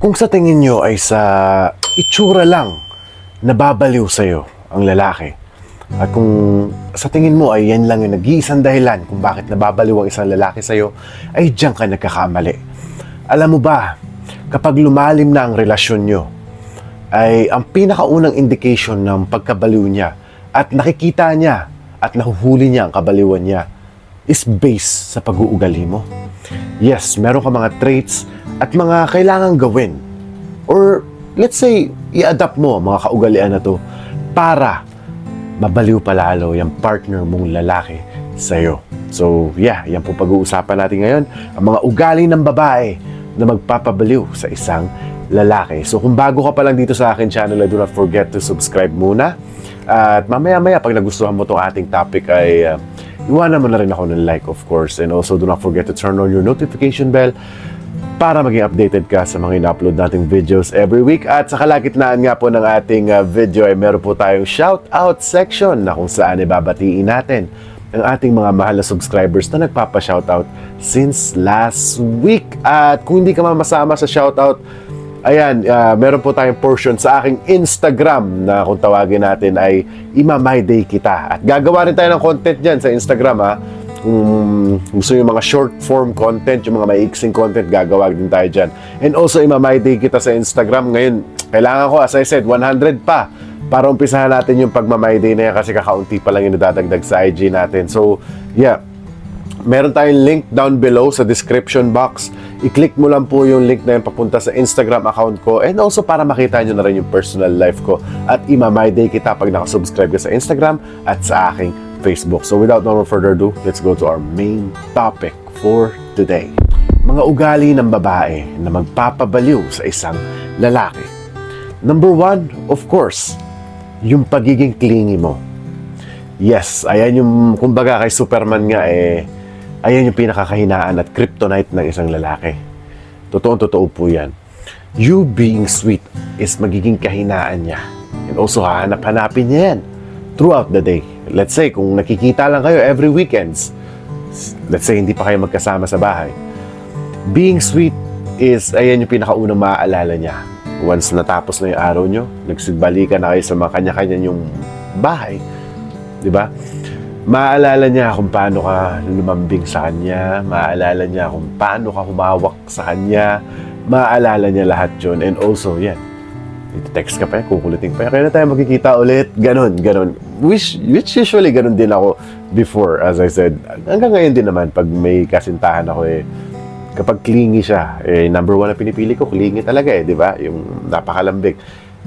Kung sa tingin nyo ay sa itsura lang nababaliw sa'yo ang lalaki, at kung sa tingin mo ay yan lang yung nag-iisang dahilan kung bakit nababaliw ang isang lalaki sa'yo, ay diyan ka nagkakamali. Alam mo ba, kapag lumalim na ang relasyon nyo, ay ang pinakaunang indication ng pagkabaliw niya at nakikita niya at nahuhuli niya ang kabaliwan niya is based sa pag-uugali mo. Yes, meron ka mga traits at mga kailangang gawin. Or let's say, i-adapt mo ang mga kaugalian na to para mabaliw palalo yung partner mong lalaki sa'yo. So yeah, yan po pag-uusapan natin ngayon. Ang mga ugali ng babae na magpapabaliw sa isang lalaki. So kung bago ka pa lang dito sa akin channel, do not forget to subscribe muna. At mamaya-maya pag nagustuhan mo itong ating topic ay iwanan mo na rin ako ng like, of course. And also do not forget to turn on your notification bell para maging updated ka sa mga in-upload nating videos every week. At sa kalagitnaan nga po ng ating video ay meron po tayong shoutout section na kung saan ibabatiin natin ang ating mga mahal na subscribers na nagpapa-shoutout since last week. At kung hindi ka masama sa shoutout, ayan, meron po tayong portion sa aking Instagram na kung tawagin natin ay Ima-My Day Kita. At gagawa rin tayo ng content dyan sa Instagram, ha. Kung gusto yung mga short form content, yung mga maiksing content, gagawa din tayo dyan. And also, Ima-My Day Kita sa Instagram. Ngayon, kailangan ko, as I said, 100 pa para umpisahan natin yung pagma-My Day na yan kasi kakaunti pa lang yung nadadagdag sa IG natin. So, yeah. Meron tayong link down below sa description box. I-click mo lang po yung link na yun papunta sa Instagram account ko. And also para makita nyo na rin yung personal life ko. At Ima-My Day Kita pag nakasubscribe ka sa Instagram at sa aking Facebook. So without no more further ado, let's go to our main topic for today. Mga ugali ng babae na magpapabaliw sa isang lalaki. Number one, of course, yung pagiging clingy mo. Yes, ayan yung, kumbaga kay Superman nga ayan yung pinakakahinaan at kryptonite ng isang lalaki. Totoo po yan. You being sweet is magiging kahinaan niya. And also, hahanap-hanapin niya yan throughout the day. Let's say, kung nakikita lang kayo every weekends, let's say, hindi pa kayo magkasama sa bahay. Being sweet is, ayan yung pinakaunang maaalala niya. Once natapos na yung araw nyo, nagsibalikan na kayo sa mga kanya-kanya yung bahay. Diba? Maaalala niya kung paano ka lumambing sa kanya, maaalala niya kung paano ka humawak sa kanya, maaalala niya lahat yun. And also, yan, iti-text ka pa yan, kukulitin pa yan, kaya na tayo magkikita ulit, ganon. Which usually ganon din ako before, as I said. Hanggang ngayon din naman, pag may kasintahan ako kapag clingy siya, number one na pinipili ko, clingy talaga di ba? Yung napakalambing.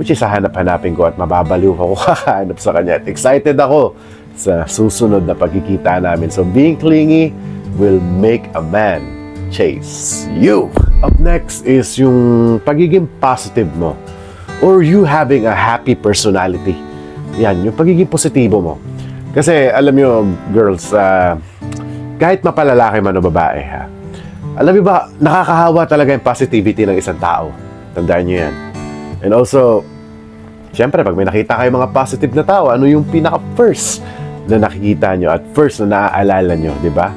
Which is hahanap-hanapin ko at mababaliw ako kakahanap sa kanya. At excited ako sa susunod na pagkikita namin. So being clingy will make a man chase you. Up next is yung pagiging positive mo or you having a happy personality. Yan, yung pagiging positibo mo. Kasi alam nyo, girls, kahit mapalalaki man o babae, alam nyo ba, nakakahawa talaga yung positivity ng isang tao. Tandaan nyo yan. And also, syempre, pag may nakita kayo mga positive na tao, ano yung pinaka-first na nakikita nyo at first na naaalala nyo, di ba?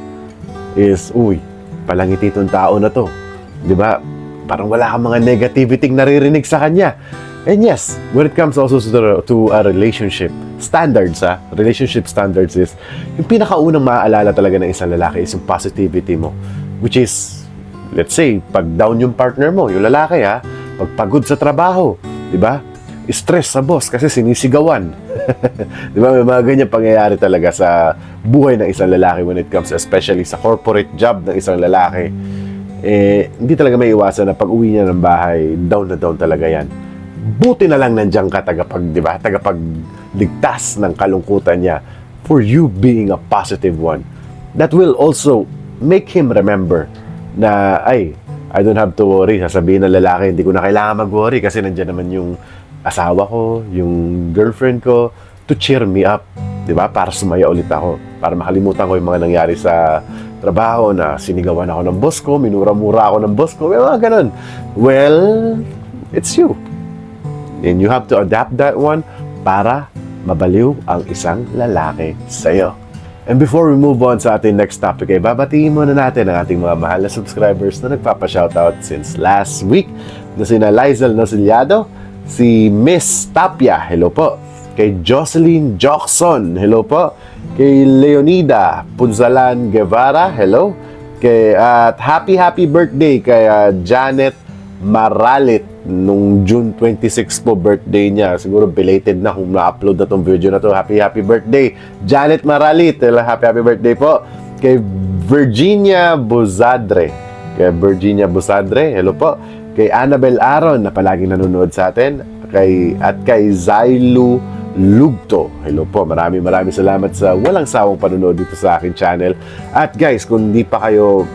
Is, uy, palangiti itong tao na to. Di ba? Parang wala kang mga negativity naririnig sa kanya. And yes, when it comes also to a relationship standards, relationship standards is, yung pinakaunang maaalala talaga ng isang lalaki is yung positivity mo. Which is, let's say, pag down yung partner mo, yung lalaki pag pagod sa trabaho, di ba? Stress sa boss kasi sinisigawan. Di ba? May mga ganyan pangyayari talaga sa buhay ng isang lalaki when it comes especially sa corporate job ng isang lalaki. Hindi talaga may iwasan na pag uwi niya ng bahay, down na down talaga yan. Buti na lang nandiyan ka tagapagligtas ng kalungkutan niya for you being a positive one. That will also make him remember na, I don't have to worry. Sasabihin ng lalaki, hindi ko na kailangan mag-worry kasi nandiyan naman yung asawa ko, yung girlfriend ko, to cheer me up, di ba? Para sumaya ulit ako, para makalimutan ko yung mga nangyari sa trabaho na sinigawan ako ng boss ko, minura-mura ako ng boss ko, may mga ganun. Well, it's you. And you have to adapt that one para mabaliw ang isang lalaki sa'yo. And before we move on sa ating next topic, babatiin muna natin ang ating mga mahal na subscribers na nagpapa-shoutout since last week. na sina Lizel Nociliado, si Miss Tapia, hello po. Kay Jocelyn Jockson, hello po. Kay Leonida Punzalan Guevara, hello. At happy birthday kay Janet Maralit nung June 26 po birthday niya. Siguro belated na kung na-upload na tong video na to. Happy birthday Janet Maralit. Happy birthday po kay Virginia Buzadre. Hello po. Kay Annabel Aron na palaging nanonood sa atin. Kay Zailu Lugto. Hello po. Maraming salamat sa walang sawang panonood dito sa akin channel. At guys, kung hindi pa kayo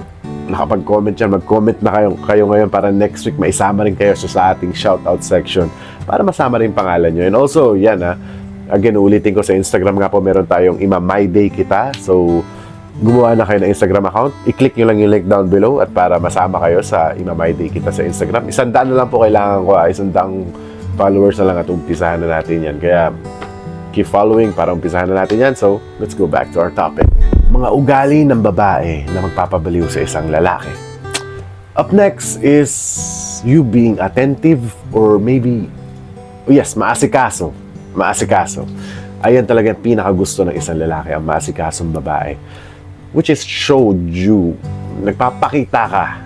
nakapag-comment dyan, mag-comment na kayo ngayon para next week maisama rin kayo sa ating shoutout section para masama rin pangalan nyo. And also, yan again, ulitin ko sa Instagram nga po, meron tayong My Day Kita. So, gumawa na kayo ng Instagram account. I-click nyo lang yung link down below at para masama kayo sa My Day Kita sa Instagram. 100 na lang po kailangan ko. 100 followers na lang at umpisahan na natin yan. Kaya, keep following para umpisahan na natin yan. So, let's go back to our topic. Mga ugali ng babae na magpapabaliw sa isang lalaki. Up next is you being attentive or maybe, maasikaso. Ayan talaga yung pinakagusto ng isang lalaki, ang maasikasong babae. Which is showed you, nagpapakita ka,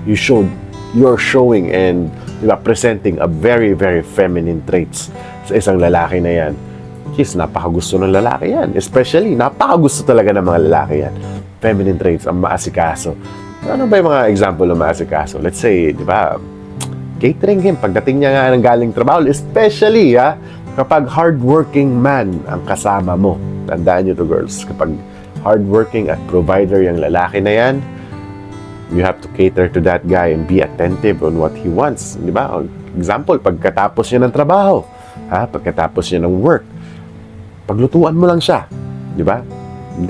you're showing and presenting a very feminine traits sa isang lalaki na yan. Napakagusto ng lalaki yan. Especially, napakagusto talaga ng mga lalaki yan. Feminine traits, ang maasikaso. Ano ba yung mga example ng maasikaso? Let's say, catering him. Pagdating niya nga ng galing trabaho, especially, kapag hardworking man ang kasama mo. Tandaan nyo to, girls. Kapag hardworking at provider yung lalaki na yan, you have to cater to that guy and be attentive on what he wants. Example, pagkatapos niya ng trabaho, pagkatapos niya ng work, paglutuan mo lang siya,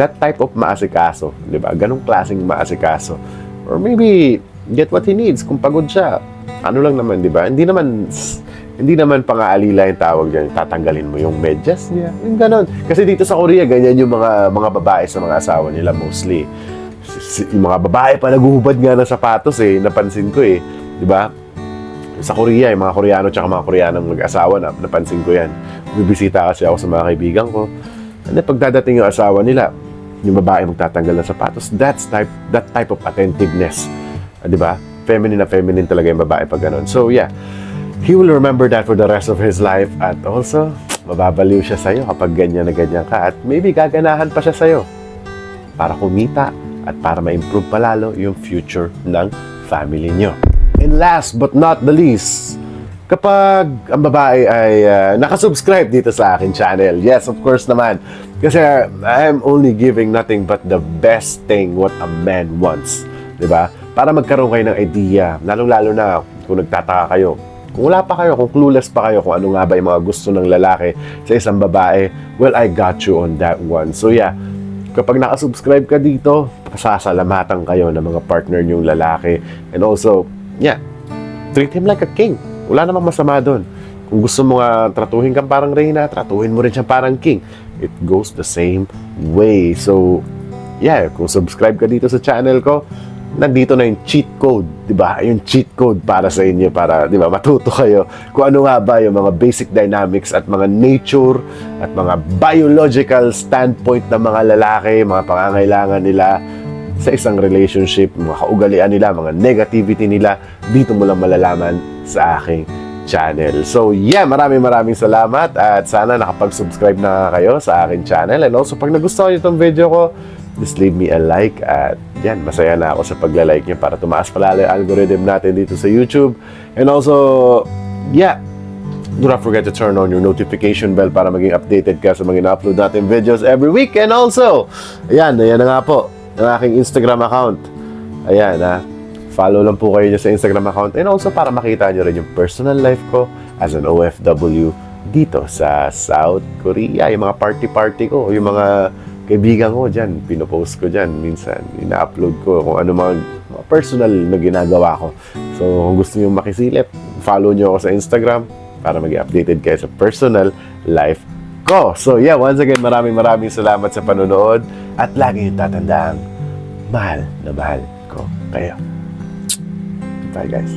That type of maasikaso, Ganong klaseng maasikaso. Or maybe get what he needs kung pagod siya. Ano lang naman, Hindi naman pang-aalila yung tawag diyan, tatanggalin mo yung medyas niya. Yung ganon. Kasi dito sa Korea, ganyan yung mga babae sa mga asawa nila mostly. Yung mga babae pa naguhubad nga ng sapatos napansin ko sa Korea, yung mga Koreano tsaka mga Koreanong mag-asawa napansin ko yan. Bibisita kasi ako sa mga kaibigan ko. And then, pagdadating yung asawa nila, yung babae magtatanggal ng sapatos, that type of attentiveness. Feminine na feminine talaga yung babae pag ganun. So, he will remember that for the rest of his life. At also, mababaliw siya sa'yo kapag ganyan na ganyan ka. At maybe gaganahan pa siya sa'yo para kumita at para ma-improve palalo yung future ng family nyo. And last but not the least, kapag ang babae ay nakasubscribe dito sa akin channel. Yes, of course naman. Kasi I am only giving nothing but the best thing what a man wants. Para magkaroon kayo ng idea. Lalong-lalo na kung nagtataka kayo. Kung wala pa kayo, kung clueless pa kayo kung ano nga ba yung mga gusto ng lalaki sa isang babae, well, I got you on that one. So kapag nakasubscribe ka dito, pasasalamatan kayo ng mga partner niyong lalaki. And also, treat him like a king. Wala namang masama doon. Kung gusto mo nga tratuhin kang parang reyna, tratuhin mo rin siya parang king. It goes the same way. So, kung subscribe ka dito sa channel ko, nandito na yung cheat code, Yung cheat code para sa inyo, para, matuto kayo kung ano nga ba yung mga basic dynamics at mga nature at mga biological standpoint ng mga lalaki, mga pangangailangan nila sa isang relationship, mga kaugalian nila, mga negativity nila, dito mo lang malalaman sa aking channel. So, maraming salamat at sana nakapag-subscribe na kayo sa aking channel. And also, pag nagustuhan niyo itong video ko, just leave me a like at masaya na ako sa pagla-like niyo para tumaas palalo yung algorithm natin dito sa YouTube. And also, do not forget to turn on your notification bell para maging updated ka sa mga na-upload natin videos every week. And also, ayan na nga po ang aking Instagram account. Follow lang po kayo sa Instagram account. And also para makita nyo rin yung personal life ko as an OFW dito sa South Korea. Yung mga party ko, yung mga kaibigan ko dyan, pinopost ko dyan. Minsan, ina-upload ko kung ano mga personal na ginagawa ko. So, kung gusto nyo makisilip, follow nyo ako sa Instagram para maging updated kayo sa personal life ko. So, once again, maraming salamat sa panonood at lagi yung tatandaan, mahal na mahal ko kayo. Bye, guys.